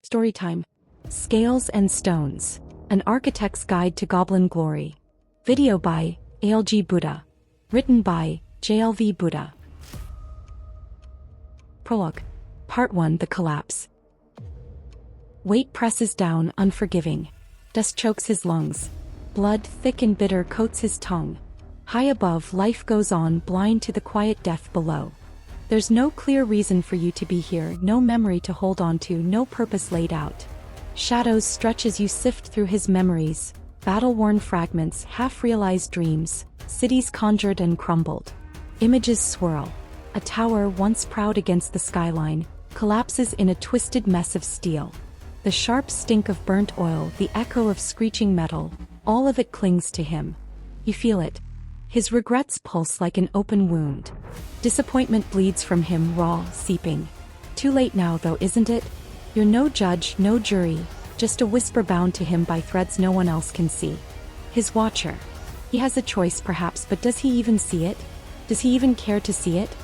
Storytime. Scales and Stones. An Architect's Guide to Goblin Glory. Video by ALG Buddha. Written by JLV Buddha. Prologue. Part 1. The Collapse. Weight presses down, unforgiving. Dust chokes his lungs. Blood, thick and bitter, coats his tongue. High above, life goes on, blind to the quiet death below. There's no clear reason for you to be here, no memory to hold on to, no purpose laid out. Shadows stretch as you sift through his memories, battle-worn fragments, half-realized dreams, cities conjured and crumbled. Images swirl. A tower once proud against the skyline collapses in a twisted mess of steel. The sharp stink of burnt oil, the echo of screeching metal, all of it clings to him. You feel it. His regrets pulse like an open wound. Disappointment bleeds from him, raw, seeping. Too late now though, isn't it? You're no judge, no jury, just a whisper bound to him by threads no one else can see. His watcher. He has a choice perhaps, but does he even see it? Does he even care to see it?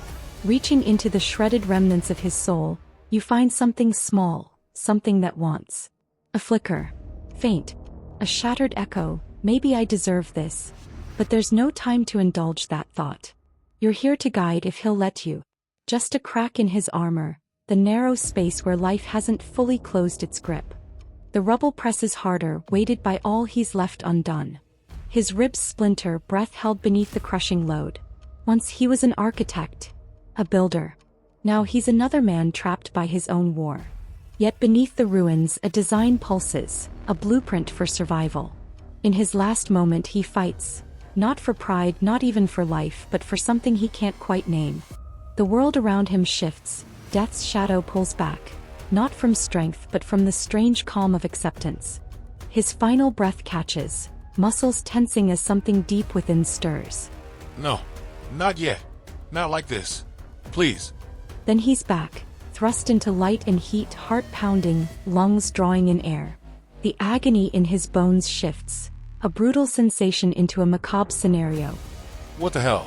Reaching into the shredded remnants of his soul, you find something small, something that wants. A flicker. Faint. A shattered echo, maybe I deserve this. But there's no time to indulge that thought. You're here to guide if he'll let you. Just a crack in his armor, the narrow space where life hasn't fully closed its grip. The rubble presses harder, weighted by all he's left undone. His ribs splinter, breath held beneath the crushing load. Once he was an architect, a builder. Now he's another man trapped by his own war. Yet beneath the ruins a design pulses, a blueprint for survival. In his last moment he fights. Not for pride, not even for life, but for something he can't quite name. The world around him shifts, death's shadow pulls back. Not from strength, but from the strange calm of acceptance. His final breath catches, muscles tensing as something deep within stirs. No, not yet. Not like this. Please. Then he's back, thrust into light and heat, heart pounding, lungs drawing in air. The agony in his bones shifts. A brutal sensation into a macabre scenario. What the hell?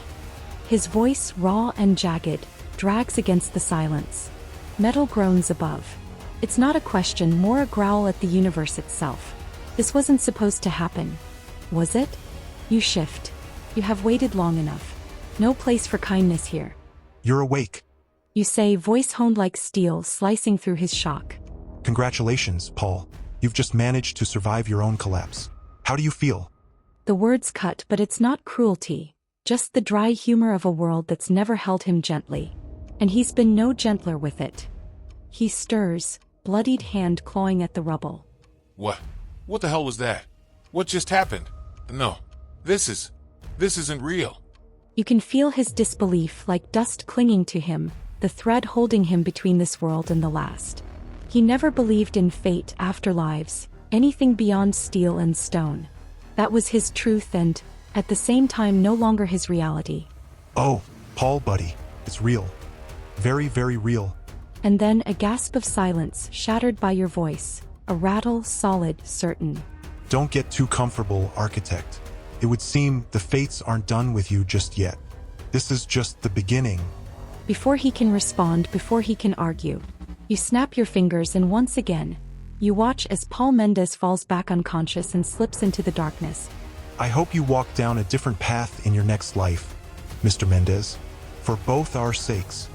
His voice, raw and jagged, drags against the silence. Metal groans above. It's not a question, more a growl at the universe itself. This wasn't supposed to happen. Was it? You shift. You have waited long enough. No place for kindness here. You're awake. You say, voice honed like steel, slicing through his shock. Congratulations, Paul. You've just managed to survive your own collapse. How do you feel? The words cut, but it's not cruelty. Just the dry humor of a world that's never held him gently. And he's been no gentler with it. He stirs, bloodied hand clawing at the rubble. What? What the hell was that? What just happened? No. This isn't real. You can feel his disbelief, like dust clinging to him, the thread holding him between this world and the last. He never believed in fate, afterlives, anything beyond steel and stone. That was his truth and, at the same time, no longer his reality. Oh, Paul buddy, it's real. Very, very real. And then a gasp of silence, shattered by your voice. A rattle, solid, certain. Don't get too comfortable, architect. It would seem the fates aren't done with you just yet. This is just the beginning. Before he can respond, before he can argue, you snap your fingers and once again, you watch as Paul Mendez falls back unconscious and slips into the darkness. I hope you walk down a different path in your next life, Mr. Mendez. For both our sakes.